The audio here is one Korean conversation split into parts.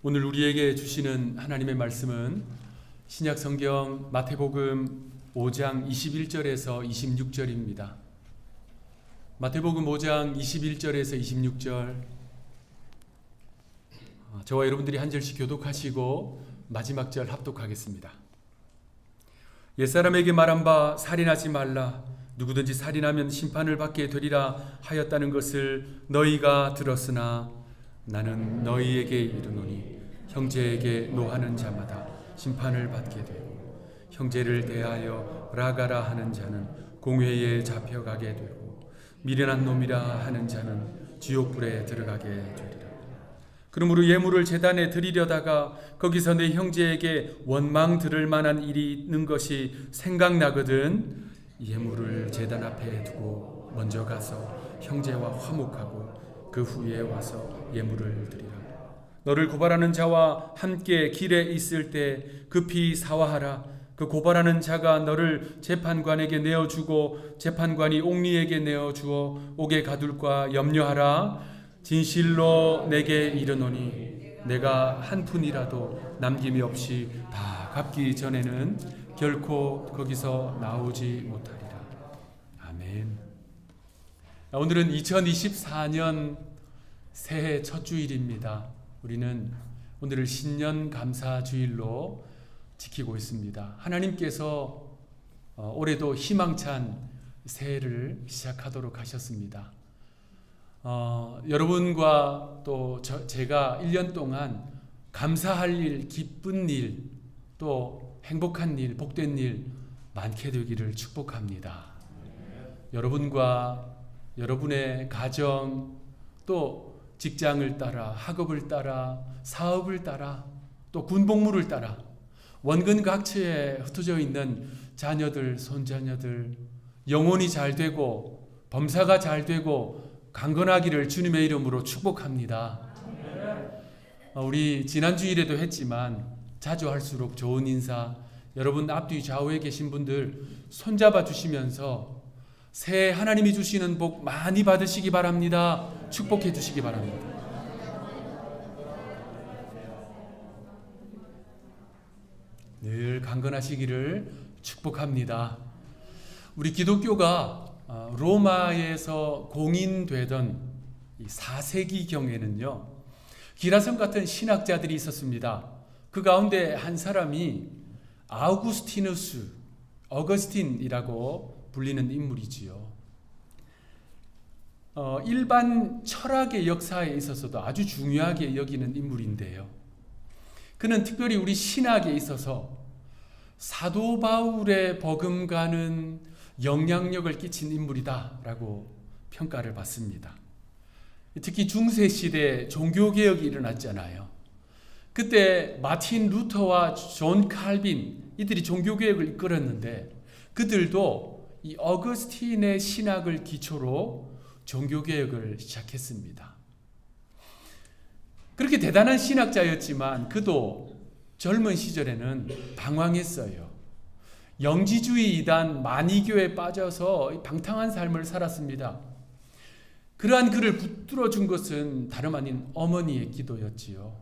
오늘 우리에게 주시는 하나님의 말씀은 신약 성경 마태복음 5장 21절에서 26절입니다. 마태복음 5장 21절에서 26절, 저와 여러분들이 한 절씩 교독하시고 마지막 절 합독하겠습니다. 옛사람에게 말한 바 살인하지 말라, 누구든지 살인하면 심판을 받게 되리라 하였다는 것을 너희가 들었으나 나는 너희에게 이르노니 형제에게 노하는 자마다 심판을 받게 되고 형제를 대하여 라가라 하는 자는 공회에 잡혀가게 되고 미련한 놈이라 하는 자는 지옥불에 들어가게 되리라. 그러므로 예물을 제단에 드리려다가 거기서 내 형제에게 원망 들을 만한 일이 있는 것이 생각나거든 예물을 제단 앞에 두고 먼저 가서 형제와 화목하고 그 후에 와서 예물을 드리라. 너를 고발하는 자와 함께 길에 있을 때 급히 사화하라. 그 고발하는 자가 너를 재판관에게 내어주고 재판관이 옥리에게 내어주어 옥에 가둘까 염려하라. 진실로 내게 이르노니 내가 한 푼이라도 남김이 없이 다 갚기 전에는 결코 거기서 나오지 못하리라. 아멘. 오늘은 2024년 새해 첫 주일입니다. 우리는 오늘을 신년 감사 주일로 지키고 있습니다. 하나님께서 올해도 희망찬 새해를 시작하도록 하셨습니다. 여러분과 또 제가 1년 동안 감사할 일, 기쁜 일, 또 행복한 일, 복된 일 많게 되기를 축복합니다. 여러분과 여러분의 가정, 또 직장을 따라, 학업을 따라, 사업을 따라, 또 군복무를 따라 원근 각처에 흩어져 있는 자녀들, 손자녀들 영혼이 잘 되고 범사가 잘 되고 강건하기를 주님의 이름으로 축복합니다. 우리 지난 주일에도 했지만 자주 할수록 좋은 인사, 여러분 앞뒤 좌우에 계신 분들 손잡아 주시면서 새해 하나님이 주시는 복 많이 받으시기 바랍니다. 축복해 주시기 바랍니다. 늘 강건하시기를 축복합니다. 우리 기독교가 로마에서 공인되던 4세기경에는요 기라성 같은 신학자들이 있었습니다. 그 가운데 한 사람이 아우구스티누스, 어거스틴이라고 불리는 인물이지요. 일반 철학의 역사에 있어서도 아주 중요하게 여기는 인물인데요. 그는 특별히 우리 신학에 있어서 사도 바울의 버금가는 영향력을 끼친 인물이다라고 평가를 받습니다. 특히 중세시대 종교개혁이 일어났잖아요. 그때 마틴 루터와 존 칼빈 이들이 종교개혁을 이끌었는데 그들도 이 어거스틴의 신학을 기초로 종교개혁을 시작했습니다. 그렇게 대단한 신학자였지만 그도 젊은 시절에는 방황했어요. 영지주의 이단 마니교에 빠져서 방탕한 삶을 살았습니다. 그러한 그를 붙들어준 것은 다름 아닌 어머니의 기도였지요.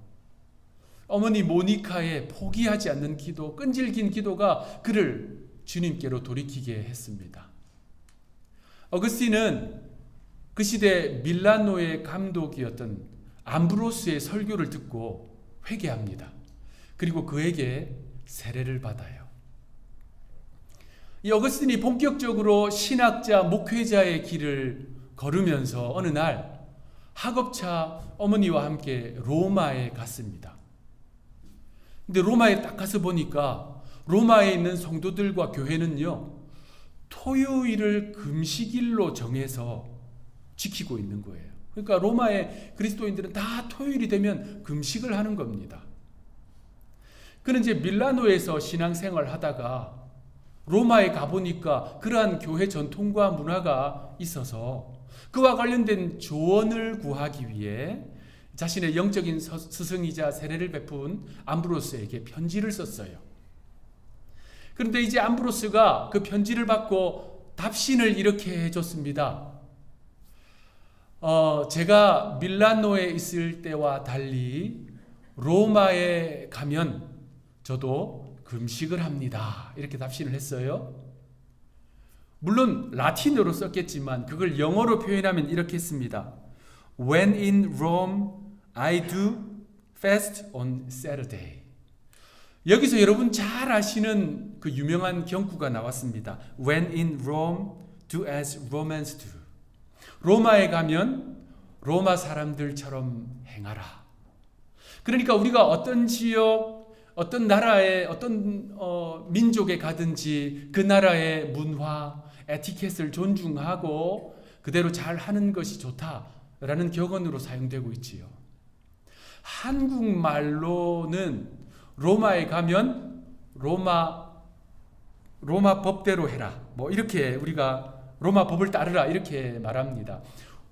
어머니 모니카의 포기하지 않는 기도, 끈질긴 기도가 그를 주님께로 돌이키게 했습니다. 어거스틴은 그 시대 밀라노의 감독이었던 암브로스의 설교를 듣고 회개합니다. 그리고 그에게 세례를 받아요. 이 어거스틴이 본격적으로 신학자, 목회자의 길을 걸으면서 어느 날 학업차 어머니와 함께 로마에 갔습니다. 근데 로마에 딱 가서 보니까 로마에 있는 성도들과 교회는요 토요일을 금식일로 정해서 지키고 있는 거예요. 그러니까 로마의 그리스도인들은 다 토요일이 되면 금식을 하는 겁니다. 그는 이제 밀라노에서 신앙생활을 하다가 로마에 가보니까 그러한 교회 전통과 문화가 있어서 그와 관련된 조언을 구하기 위해 자신의 영적인 스승이자 세례를 베푼 암브로스에게 편지를 썼어요. 그런데 이제 암브로스가 그 편지를 받고 답신을 이렇게 해줬습니다. 제가 밀라노에 있을 때와 달리 로마에 가면 저도 금식을 합니다. 이렇게 답신을 했어요. 물론 라틴어로 썼겠지만 그걸 영어로 표현하면 이렇게 했습니다. When in Rome, I do fast on Saturday. 여기서 여러분 잘 아시는 그 유명한 경구가 나왔습니다. When in Rome, do as Romans do. 로마에 가면 로마 사람들처럼 행하라. 그러니까 우리가 어떤 지역, 어떤 나라에, 어떤 민족에 가든지 그 나라의 문화, 에티켓을 존중하고 그대로 잘 하는 것이 좋다라는 격언으로 사용되고 있지요. 한국말로는 로마에 가면 로마 법대로 해라. 뭐 이렇게 우리가 로마 법을 따르라 이렇게 말합니다.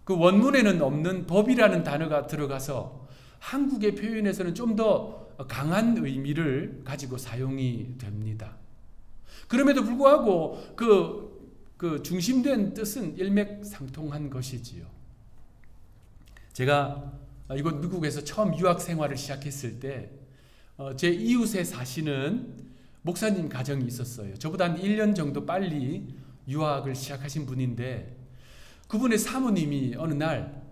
그 원문에는 없는 법이라는 단어가 들어가서 한국의 표현에서는 좀 더 강한 의미를 가지고 사용이 됩니다. 그럼에도 불구하고 그 중심된 뜻은 일맥상통한 것이지요. 제가 이곳 미국에서 처음 유학 생활을 시작했을 때 제 이웃에 사시는 목사님 가정이 있었어요. 저보다 한 1년 정도 빨리 유학을 시작하신 분인데 그분의 사모님이 어느 날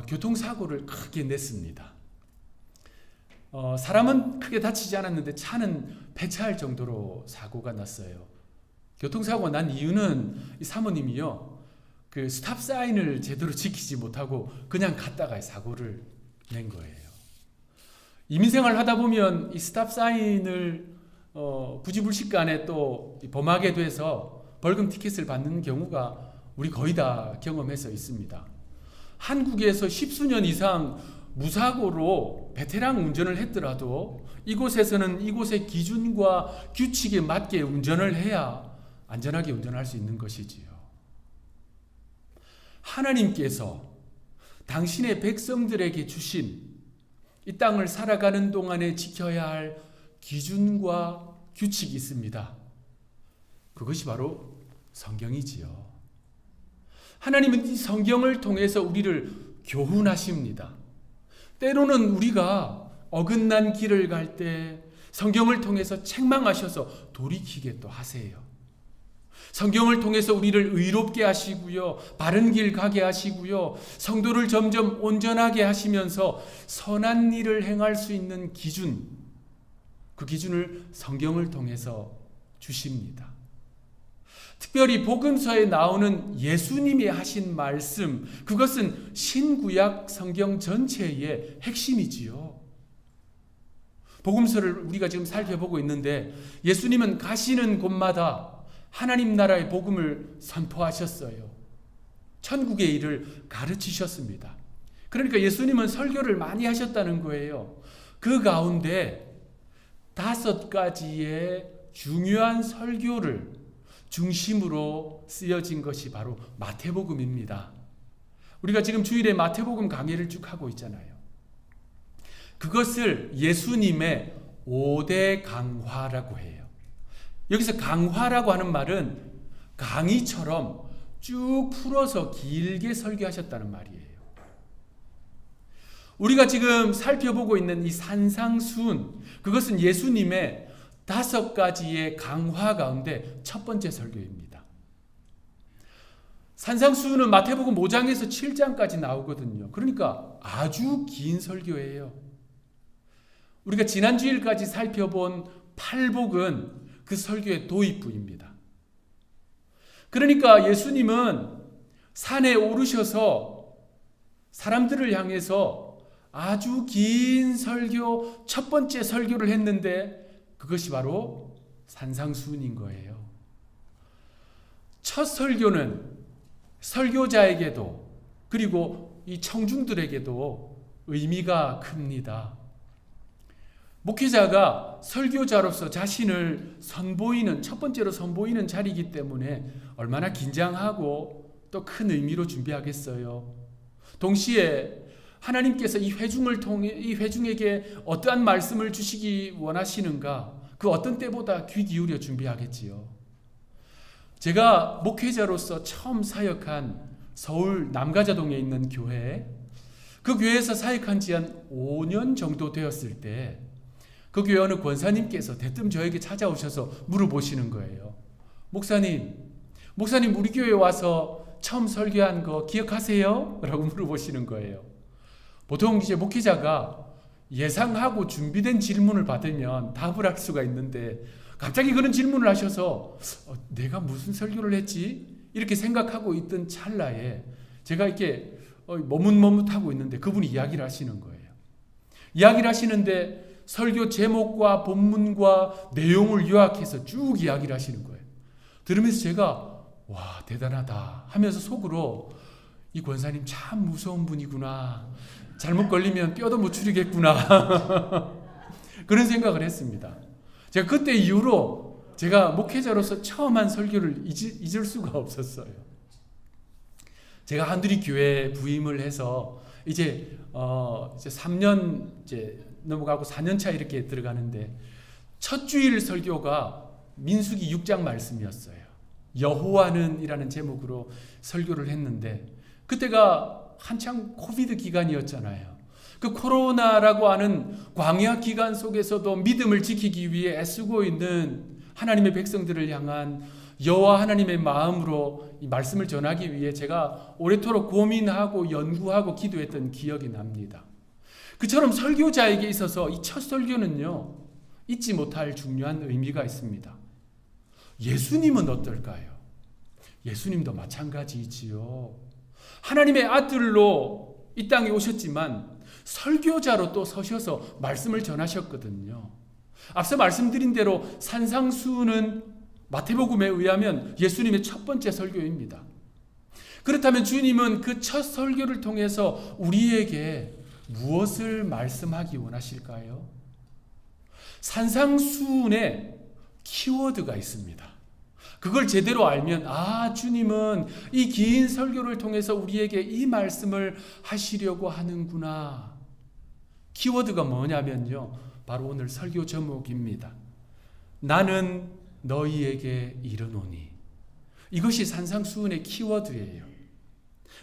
교통사고를 크게 냈습니다. 사람은 크게 다치지 않았는데 차는 폐차할 정도로 사고가 났어요. 교통사고가 난 이유는 이 사모님이요, 그 스탑 사인을 제대로 지키지 못하고 그냥 갔다가 사고를 낸 거예요. 이민생활 하다 보면 이 스탑 사인을 부지불식간에 또 범하게 돼서 벌금 티켓을 받는 경우가 우리 거의 다 경험해서 있습니다. 한국에서 10수년 이상 무사고로 베테랑 운전을 했더라도 이곳에서는 이곳의 기준과 규칙에 맞게 운전을 해야 안전하게 운전할 수 있는 것이지요. 하나님께서 당신의 백성들에게 주신 이 땅을 살아가는 동안에 지켜야 할 기준과 규칙이 있습니다. 그것이 바로 성경이지요. 하나님은 이 성경을 통해서 우리를 교훈하십니다. 때로는 우리가 어긋난 길을 갈 때 성경을 통해서 책망하셔서 돌이키게 또 하세요. 성경을 통해서 우리를 의롭게 하시고요, 바른 길 가게 하시고요, 성도를 점점 온전하게 하시면서 선한 일을 행할 수 있는 기준, 그 기준을 성경을 통해서 주십니다. 특별히 복음서에 나오는 예수님이 하신 말씀, 그것은 신구약 성경 전체의 핵심이지요. 복음서를 우리가 지금 살펴보고 있는데 예수님은 가시는 곳마다 하나님 나라의 복음을 선포하셨어요. 천국의 일을 가르치셨습니다. 그러니까 예수님은 설교를 많이 하셨다는 거예요. 그 가운데 5가지의 중요한 설교를 중심으로 쓰여진 것이 바로 마태복음입니다. 우리가 지금 주일에 마태복음 강의를 쭉 하고 있잖아요. 그것을 예수님의 5대 강화라고 해요. 여기서 강화라고 하는 말은 강의처럼 쭉 풀어서 길게 설교하셨다는 말이에요. 우리가 지금 살펴보고 있는 이 산상수훈, 그것은 예수님의 5가지의 강화 가운데 첫 번째 설교입니다. 산상수훈은 마태복음 5장에서 7장까지 나오거든요. 그러니까 아주 긴 설교예요. 우리가 지난 주일까지 살펴본 팔복은 그 설교의 도입부입니다. 그러니까 예수님은 산에 오르셔서 사람들을 향해서 아주 긴 설교, 첫 번째 설교를 했는데 그것이 바로 산상수훈인 거예요. 첫 설교는 설교자에게도 그리고 이 청중들에게도 의미가 큽니다. 목회자가 설교자로서 자신을 선보이는, 첫 번째로 선보이는 자리이기 때문에 얼마나 긴장하고 또 큰 의미로 준비하겠어요. 동시에 하나님께서 이 회중에게 어떠한 말씀을 주시기 원하시는가, 그 어떤 때보다 귀 기울여 준비하겠지요. 제가 목회자로서 처음 사역한 서울 남가자동에 있는 교회, 그 교회에서 사역한 지 한 5년 정도 되었을 때 그 교회 어느 권사님께서 대뜸 저에게 찾아오셔서 물어보시는 거예요. 목사님 우리 교회에 와서 처음 설교한 거 기억하세요? 라고 물어보시는 거예요. 보통 이제 목회자가 예상하고 준비된 질문을 받으면 답을 할 수가 있는데 갑자기 그런 질문을 하셔서 내가 무슨 설교를 했지? 이렇게 생각하고 있던 찰나에 제가 이렇게 머뭇머뭇하고 있는데 그분이 이야기를 하시는 거예요. 이야기를 하시는데 설교 제목과 본문과 내용을 요약해서 쭉 이야기를 하시는 거예요. 들으면서 제가 와 대단하다 하면서 속으로 이 권사님 참 무서운 분이구나. 잘못 걸리면 뼈도 못 추리겠구나. 그런 생각을 했습니다. 제가 그때 이후로 제가 목회자로서 처음 한 설교를 잊을 수가 없었어요. 제가 한두리 교회 부임을 해서 이제 3년 넘어가고 4년 차 이렇게 들어가는데 첫 주일 설교가 민수기 6장 말씀이었어요. 여호와는 이라는 제목으로 설교를 했는데 그때가 한창 코비드 기간이었잖아요. 그 코로나라고 하는 광야 기간 속에서도 믿음을 지키기 위해 애쓰고 있는 하나님의 백성들을 향한 여호와 하나님의 마음으로 이 말씀을 전하기 위해 제가 오래도록 고민하고 연구하고 기도했던 기억이 납니다. 그처럼 설교자에게 있어서 이 첫 설교는요, 잊지 못할 중요한 의미가 있습니다. 예수님은 어떨까요? 예수님도 마찬가지이지요. 하나님의 아들로 이 땅에 오셨지만 설교자로 또 서셔서 말씀을 전하셨거든요. 앞서 말씀드린 대로 산상수훈은 마태복음에 의하면 예수님의 첫 번째 설교입니다. 그렇다면 주님은 그 첫 설교를 통해서 우리에게 무엇을 말씀하기 원하실까요? 산상수훈에 키워드가 있습니다. 그걸 제대로 알면 주님은 이 긴 설교를 통해서 우리에게 이 말씀을 하시려고 하는구나. 키워드가 뭐냐면요, 바로 오늘 설교 제목입니다. 나는 너희에게 이르노니. 이것이 산상수훈의 키워드예요.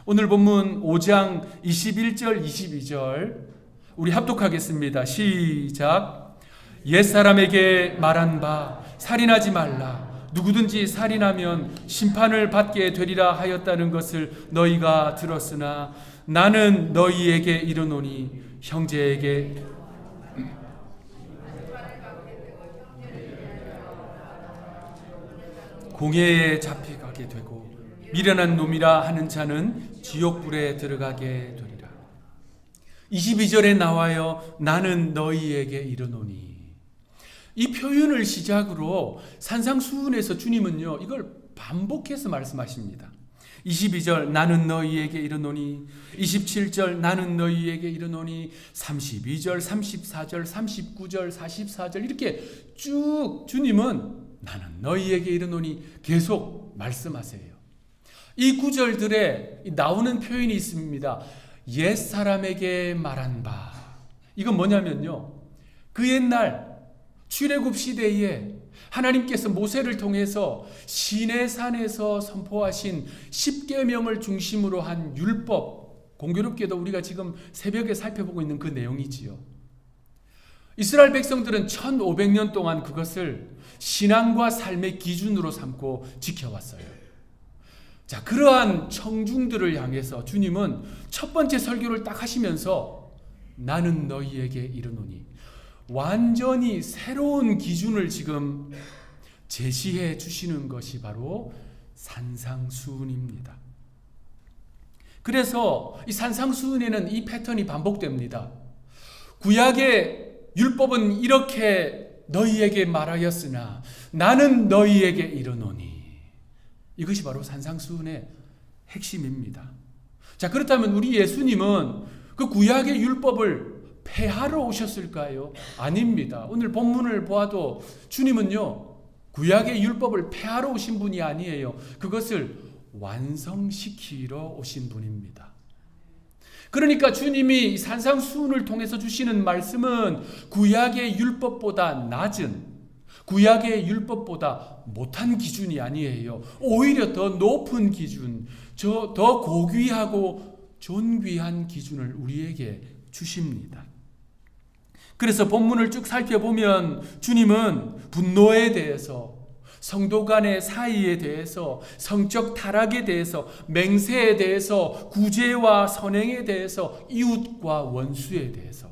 오늘 본문 5장 21절 22절 우리 합독하겠습니다. 시작. 옛사람에게 말한 바 살인하지 말라. 누구든지 살인하면 심판을 받게 되리라 하였다는 것을 너희가 들었으나 나는 너희에게 이르노니 형제에게 공회에 잡혀가게 되고 미련한 놈이라 하는 자는 지옥불에 들어가게 되리라. 22절에 나와요. 나는 너희에게 이르노니. 이 표현을 시작으로 산상수훈에서 주님은요, 이걸 반복해서 말씀하십니다. 22절 나는 너희에게 이르노니, 27절 나는 너희에게 이르노니, 32절, 34절, 39절, 44절 이렇게 쭉 주님은 나는 너희에게 이르노니 계속 말씀하세요. 이 구절들에 나오는 표현이 있습니다. 옛사람에게 말한 바. 이건 뭐냐면요, 그 옛날 출애굽 시대에 하나님께서 모세를 통해서 시내산에서 선포하신 10계명을 중심으로 한 율법, 공교롭게도 우리가 지금 새벽에 살펴보고 있는 그 내용이지요. 이스라엘 백성들은 1500년 동안 그것을 신앙과 삶의 기준으로 삼고 지켜왔어요. 자, 그러한 청중들을 향해서 주님은 첫 번째 설교를 딱 하시면서 나는 너희에게 이르노니, 완전히 새로운 기준을 지금 제시해 주시는 것이 바로 산상수훈입니다. 그래서 이 산상수훈에는 이 패턴이 반복됩니다. 구약의 율법은 이렇게 너희에게 말하였으나 나는 너희에게 이르노니. 이것이 바로 산상수훈의 핵심입니다. 자, 그렇다면 우리 예수님은 그 구약의 율법을 폐하러 오셨을까요? 아닙니다. 오늘 본문을 보아도 주님은요, 구약의 율법을 폐하러 오신 분이 아니에요. 그것을 완성시키러 오신 분입니다. 그러니까 주님이 산상수훈을 통해서 주시는 말씀은 구약의 율법보다 낮은, 구약의 율법보다 못한 기준이 아니에요. 오히려 더 높은 기준, 더 고귀하고 존귀한 기준을 우리에게 주십니다. 그래서 본문을 쭉 살펴보면 주님은 분노에 대해서, 성도 간의 사이에 대해서, 성적 타락에 대해서, 맹세에 대해서, 구제와 선행에 대해서, 이웃과 원수에 대해서,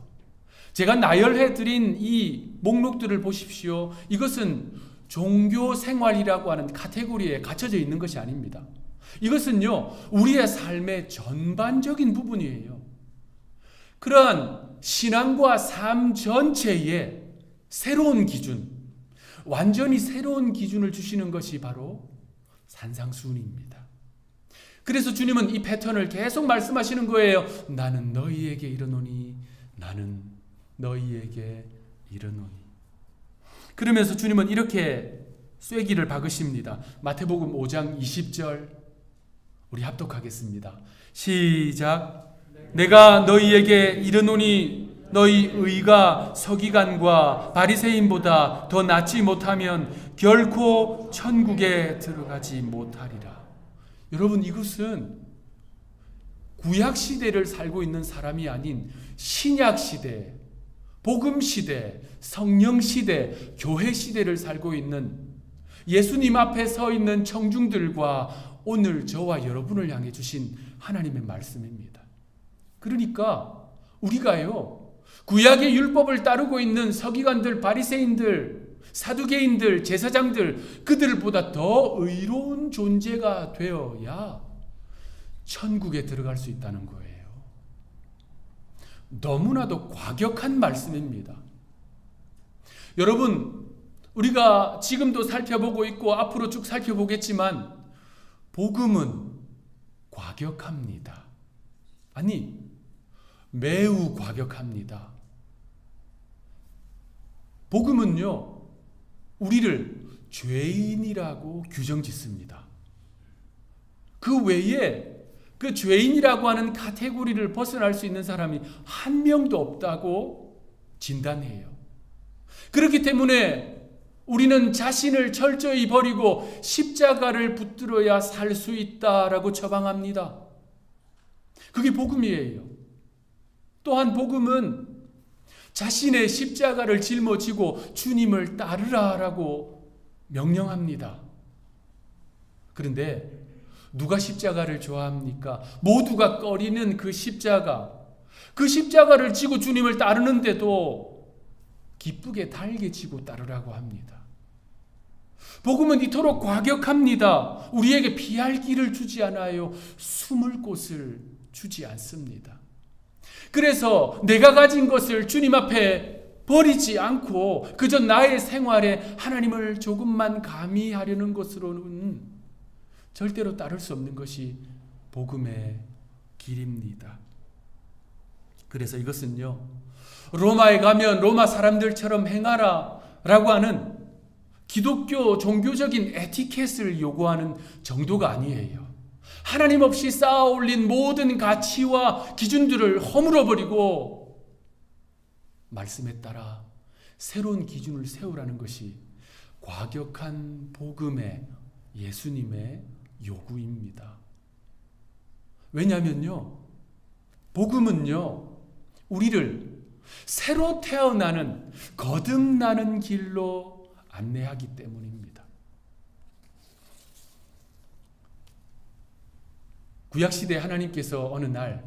제가 나열해 드린 이 목록들을 보십시오. 이것은 종교 생활이라고 하는 카테고리에 갇혀져 있는 것이 아닙니다. 이것은요, 우리의 삶의 전반적인 부분이에요. 그러한 신앙과 삶 전체에 새로운 기준, 완전히 새로운 기준을 주시는 것이 바로 산상수훈입니다. 그래서 주님은 이 패턴을 계속 말씀하시는 거예요. 나는 너희에게 이르노니, 나는 너희에게 이르노니. 그러면서 주님은 이렇게 쐐기를 박으십니다. 마태복음 5장 20절 우리 합독하겠습니다. 시작. 내가 너희에게 이르노니 너희 의가 서기관과 바리새인보다 더 낫지 못하면 결코 천국에 들어가지 못하리라. 여러분, 이것은 구약 시대를 살고 있는 사람이 아닌 신약 시대, 복음 시대, 성령 시대, 교회 시대를 살고 있는 예수님 앞에 서 있는 청중들과 오늘 저와 여러분을 향해 주신 하나님의 말씀입니다. 그러니까 우리가요, 구약의 율법을 따르고 있는 서기관들, 바리새인들, 사두개인들, 제사장들, 그들보다 더 의로운 존재가 되어야 천국에 들어갈 수 있다는 거예요. 너무나도 과격한 말씀입니다. 여러분, 우리가 지금도 살펴보고 있고 앞으로 쭉 살펴보겠지만 복음은 과격합니다. 아니, 매우 과격합니다. 복음은요, 우리를 죄인이라고 규정짓습니다. 그 외에 그 죄인이라고 하는 카테고리를 벗어날 수 있는 사람이 한 명도 없다고 진단해요. 그렇기 때문에 우리는 자신을 철저히 버리고 십자가를 붙들어야 살 수 있다라고 처방합니다. 그게 복음이에요. 또한 복음은 자신의 십자가를 짊어지고 주님을 따르라라고 명령합니다. 그런데 누가 십자가를 좋아합니까? 모두가 꺼리는 그 십자가를 지고 주님을 따르는데도 기쁘게 달게 지고 따르라고 합니다. 복음은 이토록 과격합니다. 우리에게 피할 길을 주지 않아요. 숨을 곳을 주지 않습니다. 그래서 내가 가진 것을 주님 앞에 버리지 않고 그저 나의 생활에 하나님을 조금만 가미하려는 것으로는 절대로 따를 수 없는 것이 복음의 길입니다. 그래서 이것은요, 로마에 가면 로마 사람들처럼 행하라 라고 하는 기독교 종교적인 에티켓을 요구하는 정도가 아니에요. 하나님 없이 쌓아 올린 모든 가치와 기준들을 허물어버리고 말씀에 따라 새로운 기준을 세우라는 것이 과격한 복음의, 예수님의 요구입니다. 왜냐하면요, 복음은요, 우리를 새로 태어나는, 거듭나는 길로 안내하기 때문입니다. 구약시대 하나님께서 어느 날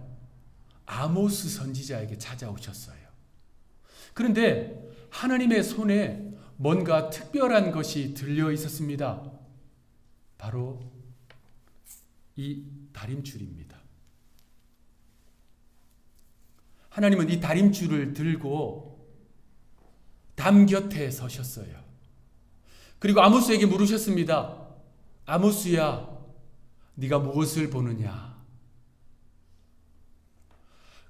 아모스 선지자에게 찾아오셨어요. 그런데 하나님의 손에 뭔가 특별한 것이 들려 있었습니다. 바로 이 다림줄입니다. 하나님은 이 다림줄을 들고 담 곁에 서셨어요. 그리고 아모스에게 물으셨습니다. 아모스야, 네가 무엇을 보느냐?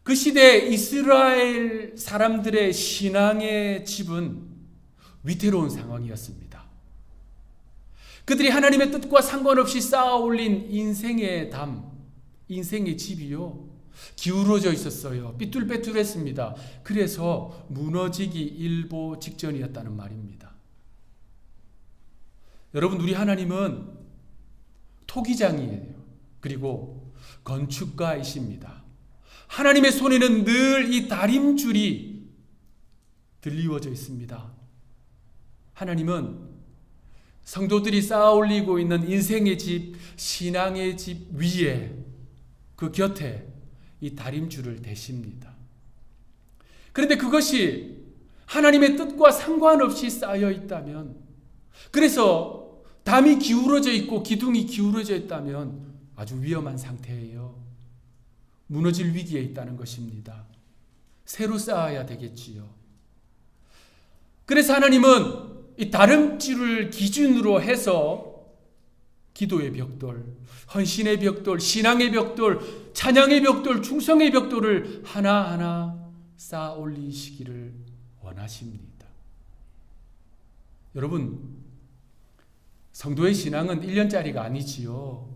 그 시대 이스라엘 사람들의 신앙의 집은 위태로운 상황이었습니다. 그들이 하나님의 뜻과 상관없이 쌓아 올린 인생의 담, 인생의 집이요, 기울어져 있었어요. 삐뚤빼뚤했습니다. 그래서 무너지기 일보 직전이었다는 말입니다. 여러분, 우리 하나님은 토기장이에요. 그리고 건축가이십니다. 하나님의 손에는 늘 이 다림줄이 들리워져 있습니다. 하나님은 성도들이 쌓아 올리고 있는 인생의 집, 신앙의 집 위에, 그 곁에 이 다림줄을 대십니다. 그런데 그것이 하나님의 뜻과 상관없이 쌓여 있다면, 그래서 담이 기울어져 있고 기둥이 기울어져 있다면 아주 위험한 상태예요. 무너질 위기에 있다는 것입니다. 새로 쌓아야 되겠지요. 그래서 하나님은 이 다림줄을 기준으로 해서 기도의 벽돌, 헌신의 벽돌, 신앙의 벽돌, 찬양의 벽돌, 충성의 벽돌을 하나하나 쌓아 올리시기를 원하십니다. 여러분, 성도의 신앙은 1년짜리가 아니지요.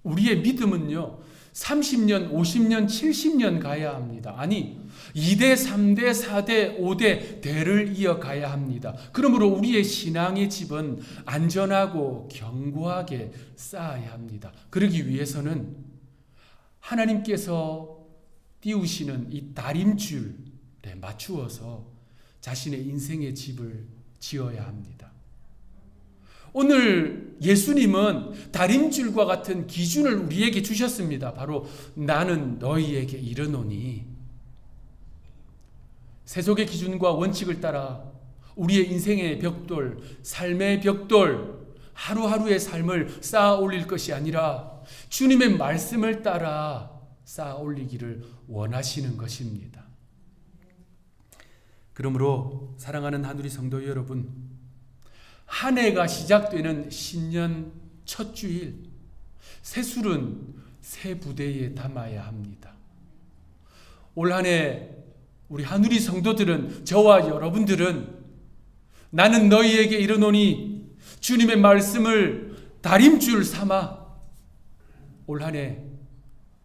우리의 믿음은요, 30년, 50년, 70년 가야 합니다. 아니, 2대, 3대, 4대, 5대 대를 이어가야 합니다. 그러므로 우리의 신앙의 집은 안전하고 견고하게 쌓아야 합니다. 그러기 위해서는 하나님께서 띄우시는 이 다림줄에 맞추어서 자신의 인생의 집을 지어야 합니다. 오늘 예수님은 다림줄과 같은 기준을 우리에게 주셨습니다. 바로 나는 너희에게 이르노니. 세속의 기준과 원칙을 따라 우리의 인생의 벽돌, 삶의 벽돌, 하루하루의 삶을 쌓아 올릴 것이 아니라 주님의 말씀을 따라 쌓아 올리기를 원하시는 것입니다. 그러므로 사랑하는 하누리 성도 여러분, 한 해가 시작되는 신년 첫 주일, 새술은 새 부대에 담아야 합니다. 올 한 해 우리 하누리 성도들은, 저와 여러분들은 나는 너희에게 이르노니 주님의 말씀을 다림줄 삼아 올 한 해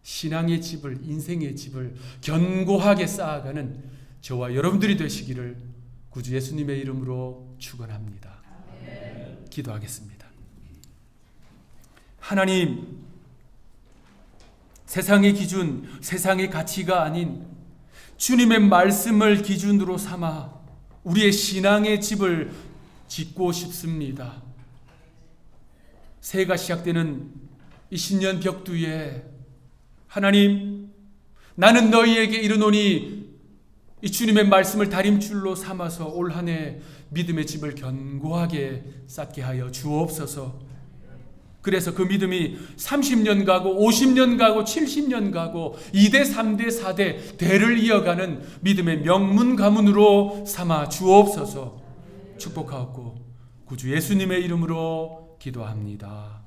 신앙의 집을, 인생의 집을 견고하게 쌓아가는 저와 여러분들이 되시기를 구주 예수님의 이름으로 축원합니다. 기도하겠습니다. 하나님, 세상의 기준, 세상의 가치가 아닌 주님의 말씀을 기준으로 삼아 우리의 신앙의 집을 짓고 싶습니다. 새해가 시작되는 이 신년 벽두에 하나님, 나는 너희에게 이르노니 이 주님의 말씀을 다림줄로 삼아서 올 한 해 믿음의 집을 견고하게 쌓게 하여 주옵소서. 그래서 그 믿음이 30년 가고 50년 가고 70년 가고 2대 3대 4대 대를 이어가는 믿음의 명문 가문으로 삼아 주옵소서. 축복하옵고 구주 예수님의 이름으로 기도합니다.